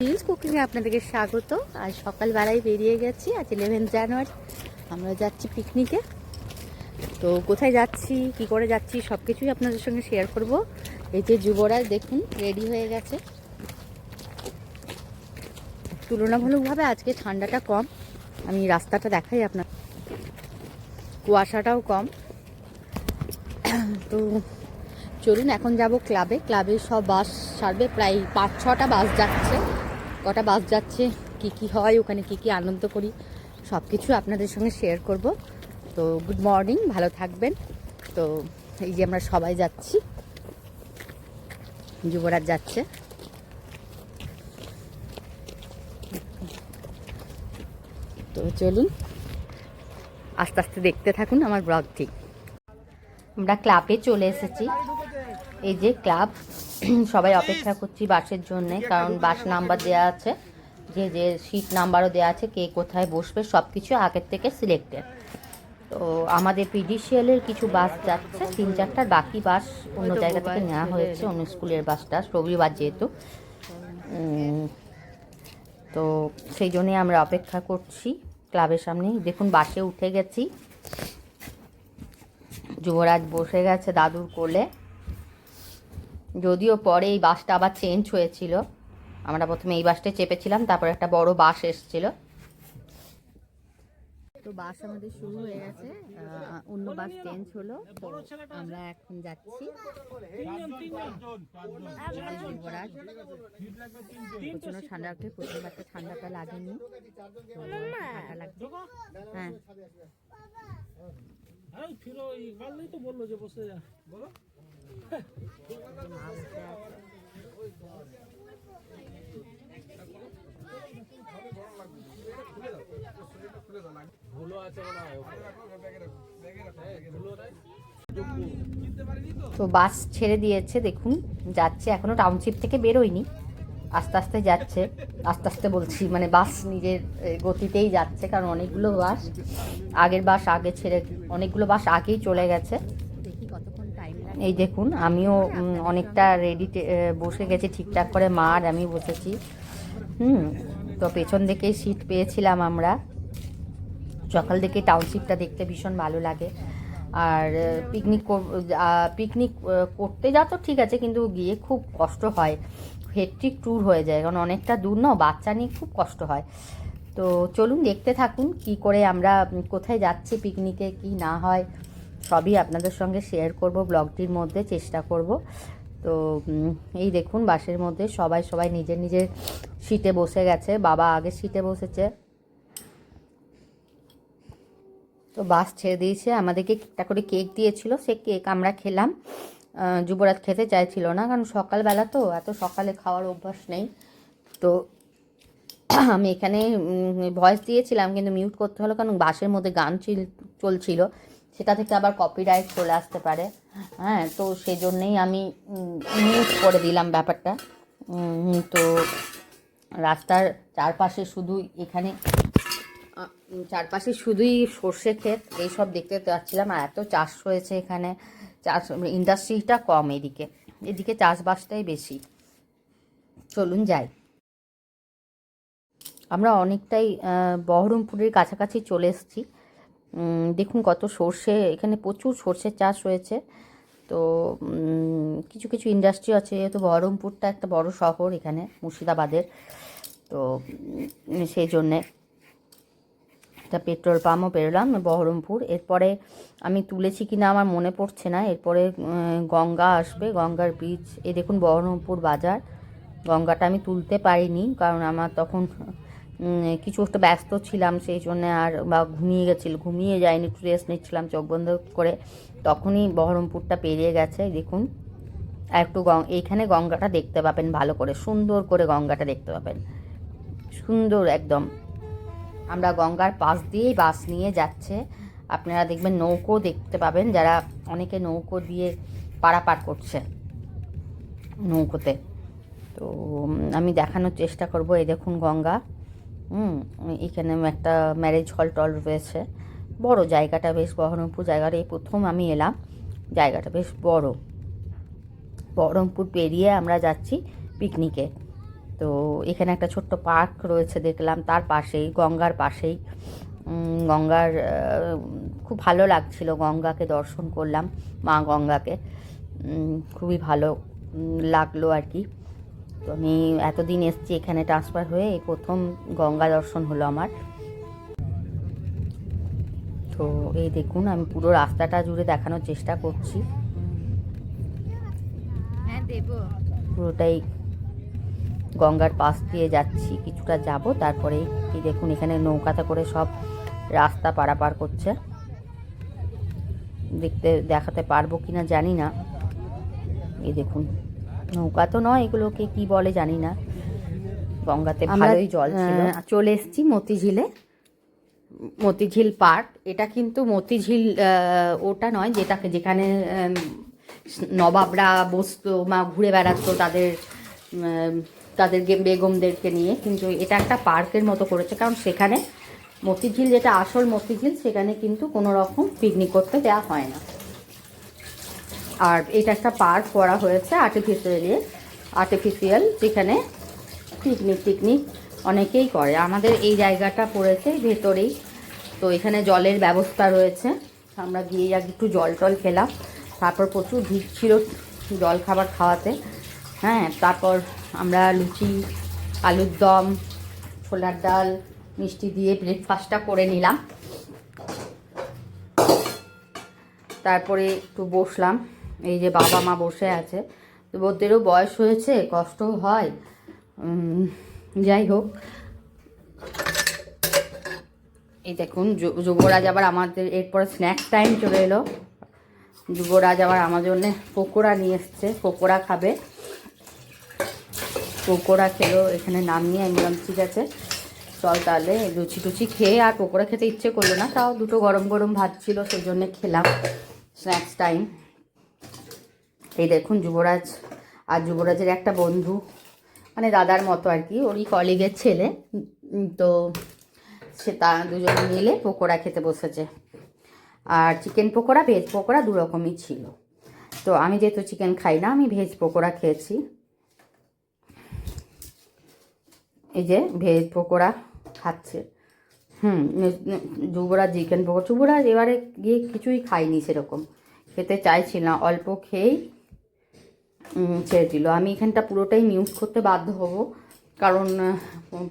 Reels কুকিংয়ে আপনাদেরকে স্বাগত। আজ সকালবেলায় বেরিয়ে গেছি, আজ 11 জানুয়ারি। আমরা যাচ্ছি পিকনিকে। তো কোথায় যাচ্ছি, কি করে যাচ্ছি, সব কিছুই আপনাদের সঙ্গে শেয়ার করব। এই যে যুবরাজ দেখুন রেডি হয়ে গেছে। তুলনামূলকভাবে আজকে ঠান্ডাটা কম। আমি রাস্তাটা দেখাই আপনার, কুয়াশাটাও কম। তো চলুন এখন যাব ক্লাবে। ক্লাবে সব বাস ছাড়বে, প্রায় 5-6টা বাস যাচ্ছে। কটা বাস যাচ্ছে, কি কি হয় ওখানে, কি কি আনন্দ করি, সব কিছু আপনাদের সঙ্গে শেয়ার করব। তো গুড মর্নিং, ভালো থাকবেন। তো এই যে আমরা সবাই যাচ্ছি, যুবরাজ যাচ্ছে। তো চলুন আস্তে আস্তে দেখতে থাকুন আমার ব্লগটি। আমরা ক্লাবে চলে এসেছি, এই যে ক্লাব। সবাই অপেক্ষা করছি বাসের জন্যে, কারণ বাস নাম্বার দেওয়া আছে, যে যে সিট নাম্বারও দেওয়া আছে, কে কোথায় বসবে সব কিছু আগের থেকে সিলেক্টেড। তো আমাদের পিডিসিএলের কিছু বাস যাচ্ছে, 3-4টার, বাকি বাস অন্য জায়গা থেকে নেওয়া হয়েছে, অন্য স্কুলের বাসটা, রবিবার যেহেতু। তো সেই জন্যে আমরা অপেক্ষা করছি ক্লাবের সামনে। দেখুন বাসে উঠে গেছি, যুবরাজ বসে গেছে দাদুর কোলে। যদিও পরে এই বাসটা আবার চেঞ্জ হয়েছিল, আমরা প্রথমে এই বাসটায় চেপেছিলাম, তারপর একটা বড় বাস এসেছিল। তো বাস আমাদের শুরু হয়ে গেছে, অন্য বাস চেঞ্জ হলো। তো আমরা এখন যাচ্ছি। প্রচন্ড ঠান্ডা লাগছে, প্রচন্ড একটা ঠান্ডাটা লাগেনি, ঠান্ডা লাগছে। হ্যাঁ তো বাস ছেড়ে দিয়েছে, দেখুন যাচ্ছে, এখনো টাউনশিপ থেকে বেরোয়নি, আস্তে আস্তে যাচ্ছে। আস্তে আস্তে বলছি মানে বাস নিজের গতিতেই যাচ্ছে, কারণ অনেকগুলো বাস আগের বাস আগে ছেড়ে, অনেকগুলো বাস আগেই চলে গেছে। এই দেখুন আমিও অনেকটা রেডি বসে গেছি ঠিকঠাক করে, মা আর আমি বসেছি। তো পেছন দিকেই সিট পেয়েছিলাম আমরা। সকাল থেকে টাউনশিপটা দেখতে ভীষণ ভালো লাগে। আর পিকনিক করতে যা তো ঠিক আছে, কিন্তু গিয়ে খুব কষ্ট হয়, হেক্টিক ট্যুর হয়ে যায়, কারণ অনেকটা দূর না, বাচ্চা নিয়ে খুব কষ্ট হয়। তো চলুন দেখতে থাকুন কি করে আমরা কোথায় যাচ্ছি, পিকনিকে কি না হয় সবই আপনাদের সঙ্গে শেয়ার করব ব্লগটির মধ্যে, চেষ্টা করব। তো এই দেখুন বাসের মধ্যে সবাই নিজের নিজের সিটে বসে গেছে, বাবা আগের সিটে বসেছে। তো বাস ছেড়ে দিয়েছে, আমাদেরকে একটা করে কেক দিয়েছিল, সে কেক আমরা খেলাম। যুবরাজ খেতে চাইছিল না, কারণ সকালবেলা তো, এত সকালে খাওয়ার অভ্যাস নেই। তো আমি এখানে ভয়েস দিয়েছিলাম, কিন্তু মিউট করতে হলো, কারণ বাসের মধ্যে গান চলছিল, সেটা থেকে আবার কপিরাইট চলে আসতে পারে। হ্যাঁ, তো সেই জন্যেই আমি মিউট করে দিলাম ব্যাপারটা। তো রাস্তার চারপাশে শুধুই চারপাশে শুধুই সর্ষে ক্ষেত, এইসব দেখতে পাচ্ছিলাম। আর এত চাষ হয়েছে এখানে, চাষ ইন্ডাস্ট্রিটা কম, এদিকে চাষবাসটাই বেশি। চলুন যাই। আমরা অনেকটাই বহরমপুরের কাছাকাছি চলে এসেছি। দেখুন কত সর্ষে, এখানে প্রচুর সর্ষের চাষ হয়েছে। তো কিছু কিছু ইন্ডাস্ট্রি আছে, যেহেতু বহরমপুরটা একটা বড় শহর এখানে মুর্শিদাবাদের, তো সেই জন্যে একটা পেট্রোল পাম্পও পেরোলাম বহরমপুর। এরপরে আমি তুলেছি কিনা আমার মনে পড়ছে না, এরপরে গঙ্গা আসবে, গঙ্গার ব্রিজ। এই দেখুন বহরমপুর বাজার। গঙ্গাটা আমি তুলতে পারিনি, কারণ আমার তখন কিছু একটা ব্যস্ত ছিলাম, সেই জন্যে, আর বা ঘুমিয়ে যায়নি, একটু রেস্ট নিচ্ছিলাম চোখ বন্ধ করে, তখনই বহরমপুরটা পেরিয়ে গেছে। দেখুন একটু এইখানে গঙ্গাটা দেখতে পাবেন ভালো করে, সুন্দর করে গঙ্গাটা দেখতে পাবেন, সুন্দর একদম। আমরা গঙ্গার পাশ দিয়েই বাস নিয়ে যাচ্ছে, আপনারা দেখবেন নৌকো দেখতে পাবেন, যারা অনেকে নৌকো দিয়ে পারাপার করছে নৌকোতে। তো আমি দেখানোর চেষ্টা করব। এই দেখুন গঙ্গা, এখানে একটা ম্যারেজ হল টল রয়েছে, বড় জায়গাটা বেশ, বহরমপুর জায়গাটা এই প্রথম আমি এলাম, জায়গাটা বেশ বড়। বহরমপুর পেরিয়ে আমরা যাচ্ছি পিকনিকে। তো এখানে একটা ছোট্ট পার্ক রয়েছে দেখলাম, তার পাশেই গঙ্গার পাশেই। গঙ্গার খুব ভালো লাগছিল, গঙ্গাকে দর্শন করলাম, মা গঙ্গাকে। খুবই ভালো লাগলো আর কি। তো আমি এতদিন এসেছি এখানে ট্রান্সফার হয়ে, এই প্রথম গঙ্গা দর্শন হলো আমার। তো এই দেখুন, আমি পুরো রাস্তাটা জুড়ে দেখানোর চেষ্টা করছি। পুরোটাই গঙ্গার পাশ দিয়ে যাচ্ছি, কিছুটা যাব, তারপরে এই দেখুন এখানে নৌকাতে করে সব রাস্তা পারাপার করছে। দেখাতে পারবো কিনা জানি না। এই দেখুন, নৌকা তো নয়, এগুলোকে কি বলে জানি না। গঙ্গাতে ভালোই জল ছিল। চলে এসেছি মতিঝিলে, মতিঝিল পার্ক। এটা কিন্তু মতিঝিল ওটা নয় যেখানে নবাবরা বসতো, ঘুরে বেড়াতো তাদের বেগমদেরকে নিয়ে, কিন্তু এটা একটা পার্কের মতো করেছে। কারণ সেখানে মতিঝিল, যেটা আসল মতিঝিল, সেখানে কিন্তু কোনো রকম পিকনিক করতে দেওয়া হয় না। আর এটা একটা পার্ক করা হয়েছে আর্টিফিশিয়াল, যেখানে পিকনিক অনেকেই করে। আমাদের এই জায়গাটা পড়েছে ভেতরেই, তো এখানে জলের ব্যবস্থা রয়েছে। আমরা গিয়ে একটু জল খেলাম, তারপর প্রচুর ভিড় ছিল জল খাবার খাওয়াতে। হ্যাঁ, তারপর আমরা লুচি, আলুর দম, ছোলার ডাল, মিষ্টি দিয়ে ব্রেকফাস্টটা করে নিলাম। তারপরে একটু বসলাম, এই যে বাবা মা বসে আছে, তো ওদেরও বয়স হয়েছে, কষ্ট হয়। যাই হোক, এই দেখুন যুবরাজ আবার আমাদের, এরপরে স্ন্যাক্স টাইম চলে এলো। যুবরাজ আবার আমার জন্যে পকোড়া নিয়ে এসছে, পকোড়া খাবে। পকোড়া খেলো, এখানে নাম নিয়ে আমি বললাম ঠিক আছে চল তাহলে। লুচি টুচি খেয়ে আর পকোড়া খেতে ইচ্ছে করলো না, তাও দুটো গরম গরম ভাত ছিল, সেই জন্যে খেলাম। Snacks time. এই দেখুন যুবরাজ আর যুবরাজের একটা বন্ধু, মানে দাদার মতো আর কি, ওরই কলিগের ছেলে, তো সে দুজনে মিলে পকোড়া খেতে বসেছে। আর চিকেন পকোড়া, ভেজ পকোড়া দু রকমই ছিল। তো আমি যেহেতু চিকেন খাই না, আমি ভেজ পকোড়া খেয়েছি। এই যে ভেজ পকোড়া খাচ্ছে। যুবরাজ চিকেন পকোড়া, যুবরাজ এবারে গিয়ে কিছুই খাইনি, সেরকম খেতে চাইছিল না, অল্প খেয়েই ছেড়ে দিল। আমি এখানটা পুরোটাই মিউট করতে বাধ্য হব, কারণ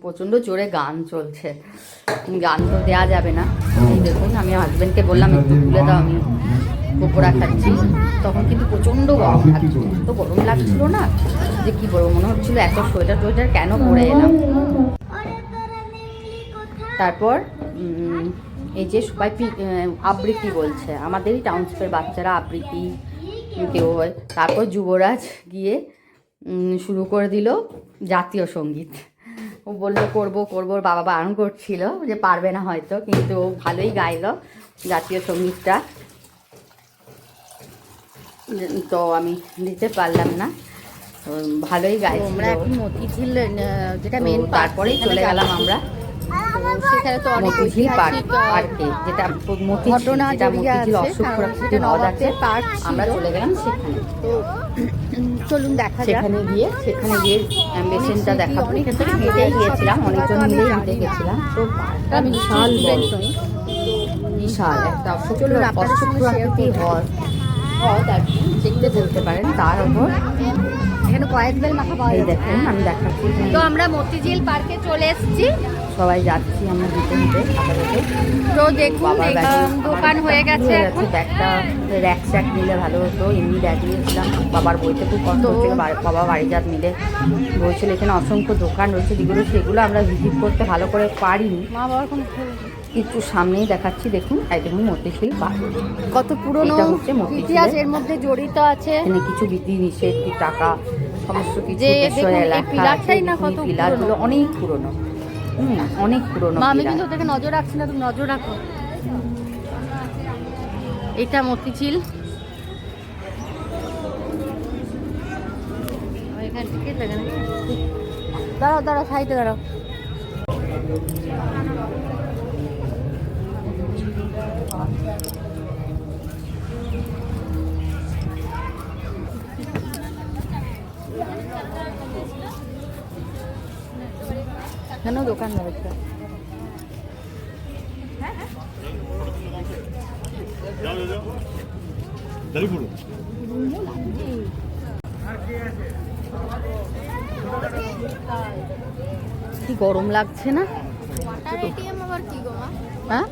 প্রচণ্ড জোরে গান চলছে, গান তো দেওয়া যাবে না। এই দেখুন, আমি হাজব্যান্ডকে বললাম একটু তুলে দাও, আমি পকোড়া খাচ্ছি। তখন কিন্তু প্রচণ্ড গরম লাগছিল, তো গরম লাগছিল না যে কি বলবো, মনে হচ্ছিলো এত সোয়েটার কেন পরে এলাম। তারপর এই যে সবাই আবৃত্তি বলছে, আমাদেরই টাউনশিপের বাচ্চারা আবৃত্তি কেউ হয়। তারপর যুবরাজ গিয়ে শুরু করে দিল জাতীয় সঙ্গীত। ও বললো করবো, বাবা বারণ করছিল যে পারবে না হয়তো, কিন্তু ভালোই গাইলো জাতীয় সঙ্গীতটা। তো আমি দিতে পারলাম না, ভালোই গাইছিল। আমরা এখন মতিঝিল, যেটা মেন, তারপরেই চলে গেলাম আমরা সেখানে। তো মতিঝিল পার্কে, যেটা মতিঝিল অশোক নদ আছে, আমরা চলে গেলাম সেখানে। তো চলুন দেখা যাক। সেখানে গিয়ে অ্যাম্বিশনটা দেখাবো। এখান থেকে হেঁটেই গিয়েছিলাম, অনেকজন মিলেই হেঁটে গেছিলাম। তো পার্কটা বিশাল বিশাল একটা অশোক আকৃতির হ্রদ আর কি, দেখতে বলতে পারেন। তার উপর এখানে কয়েক বেল মাথা পাওয়া যায়। দেখুন আমি দেখাচ্ছি। তো আমরা মতিঝিল পার্কে চলে এসেছি, সবাই যাচ্ছি আমরা হেঁটে। তো দেখুন দোকান হয়ে গেছে। ব্যাগটা র্যাক নিলে ভালো হতো, এমনি ব্যাগ নিয়েছিলাম। বাবার বইতে খুব কষ্ট হচ্ছিল, বাবা বাড়িজাত মিলে বলছিল। এখানে অসংখ্য দোকান রয়েছে, যেগুলো সেগুলো আমরা ভিজিট করতে ভালো করে পারিনি। মা বাবার কোনো একটু সামনেই দেখাচ্ছি, দেখুন একদম মতিঝিল পার্ক। কত পুরনো ইতিহাস এর মধ্যে জড়িত আছে। এখানে কিছু বিধি নিষেধ, টাকা, সমস্ত কিছু পিলারটাই না, কত পিলারগুলো অনেক পুরনো, অনেক পুরনো। আমি কিন্তু ওদেরকে নজর রাখছি না, তুমি নজর রাখো। এটা মতিঝিল, এখান থেকে দাঁড়াও সাইডে দাঁড়াও। এখানেও দোকান রয়েছে। কি গরম লাগছে না? হ্যাঁ,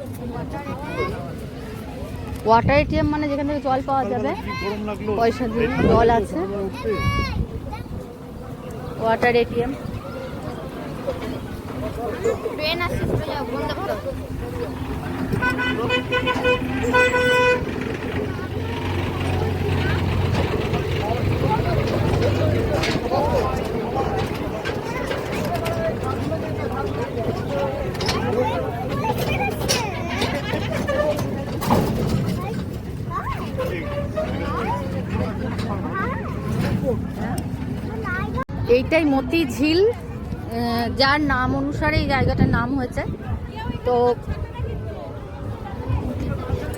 ওয়াটার এটিএম মানে যেখান থেকে জল পাওয়া যাবে, পয়সা দিয়ে জল আছে, ওয়াটার এটিএম। ট্রেন আসছে, বন্ধ করো। এইটাই মতি ঝিল, যার নাম অনুসারে এই জায়গাটার নাম হয়েছে। তো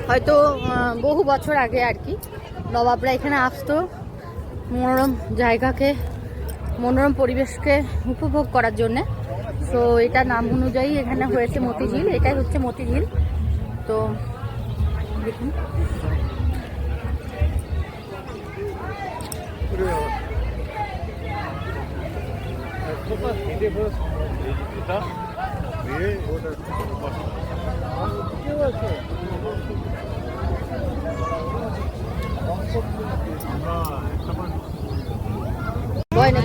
হয়তো বহু বছর আগে আর কি নবাবরা এখানে আসতো মনোরম জায়গাকে, মনোরম পরিবেশকে উপভোগ করার জন্যে। তো এটা নাম অনুযায়ী এখানে হয়েছে মতিঝিল, এটাই হচ্ছে মতিঝিল। তো দেখুন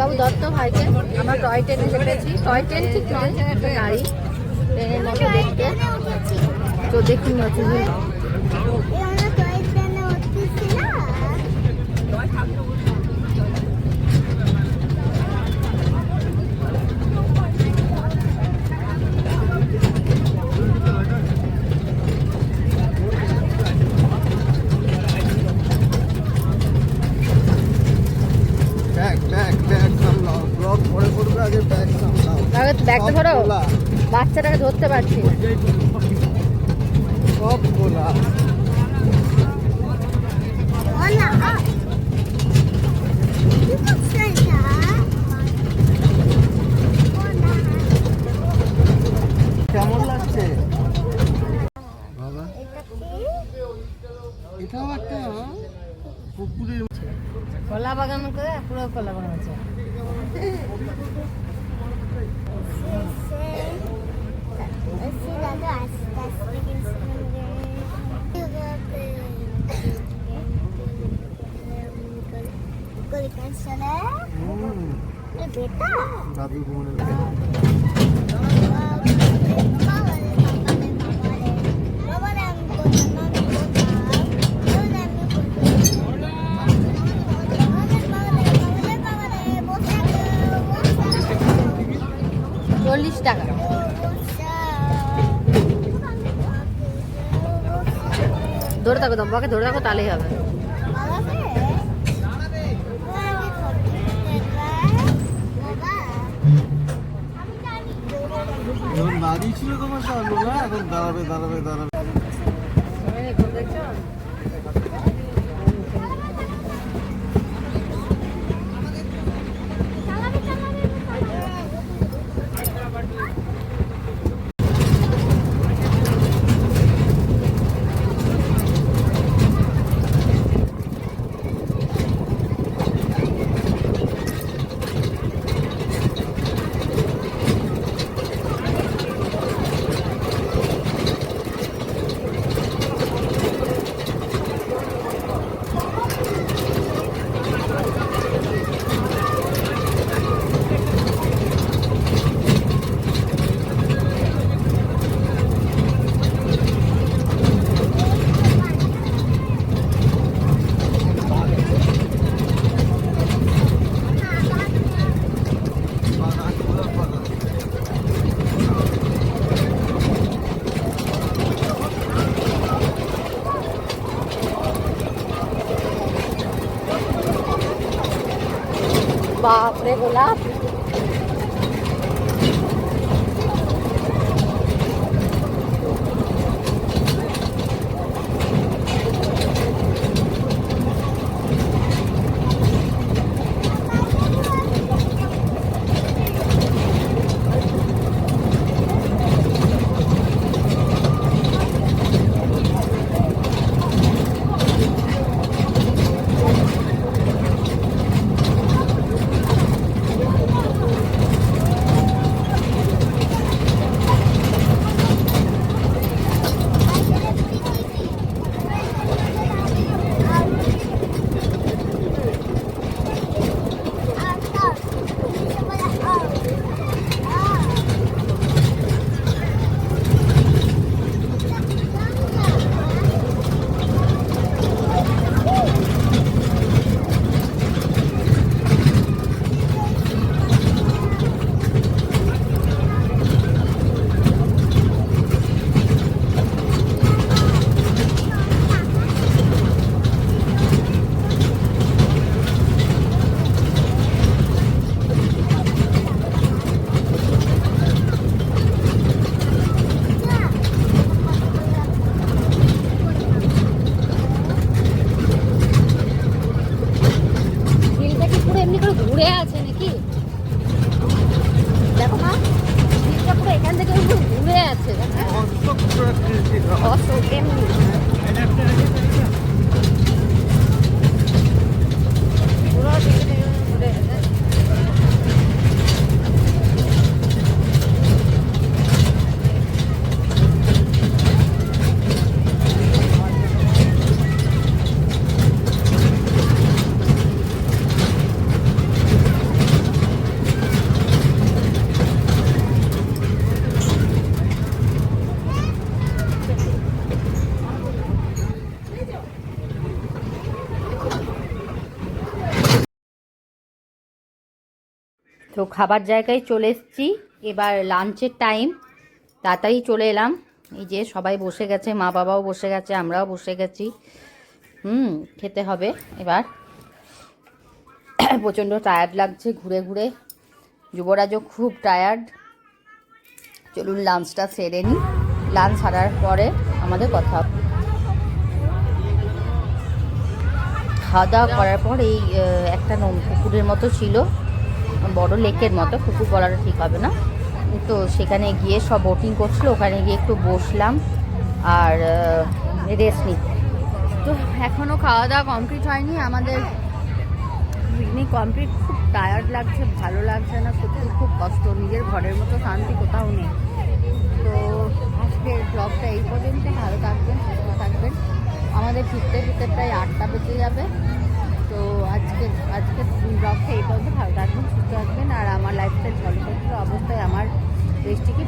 বাবু দত্ত ভাইকে আমরা টয় ট্রেনে চেপেছি। টয় ট্রেন ঠিক নয়, একটা গাড়ি, ট্রেনের মতো দেখতে। তো দেখুন মতিঝিল। ব্যাগটা ধরো, বাচ্চাটাকে ধরতে পারছি না। সব খোলা। কেমন লাগছে বাবা? এটাও একটা পুকুরের কলা বাগান করে, পুরো কলা বাগান আছে। টাকা ধরে থাকো, দম্বাকে ধরে থাকো, তাহলেই হবে। দাঁড়িয়ে ছিল তোমার সামনে, এখন দাঁড়াবে দাঁড়াবে দাঁড়াবে। बापरे गोलाप আছে অশোক এমনি পুরো ঘুরে তো খাবার জায়গায় চলে এসেছি, এবার লাঞ্চের টাইম, তাড়াতাড়ি চলে এলাম। এই যে সবাই বসে গেছে, মা বাবাও বসে গেছে, আমরাও বসে গেছি। খেতে হবে এবার। প্রচণ্ড টায়ার্ড লাগছে ঘুরে ঘুরে, যুবরাজও খুব টায়ার্ড। চলুন লাঞ্চটা সেরে নিই, লাঞ্চ সারার পরে আমাদের কথা হবে। খাওয়া দাওয়া করার পর এই একটা পুকুরের মতো ছিল, বড় লেকের মতো, পুকুর বলাটা ঠিক হবে না, তো সেখানে গিয়ে সব বোটিং করছিল, ওখানে গিয়ে একটু বসলাম আর রেস্ট নিই। তো এখনও খাওয়া দাওয়া কমপ্লিট হয়নি আমাদের, পিকনিক কমপ্লিট। খুব টায়ার্ড লাগছে, ভালো লাগছে না, সত্যি খুব কষ্ট, নিজের ঘরের মতো শান্তি কোথাও নেই। তো আজকের ব্লগটা এই পর্যন্ত, ভালো থাকবেন, সুস্থ থাকবেন। আমাদের ফিরতে ফিরতে প্রায় 8টা বেজে যাবে। তো আজকের ব্লগটা এই পর্যন্ত, ভালো থাকবেন, সুস্থ থাকবেন। আর আমার লাইফস্টাইল ঝলসাচ্ছিল অবস্থায় আমার দেশটিকে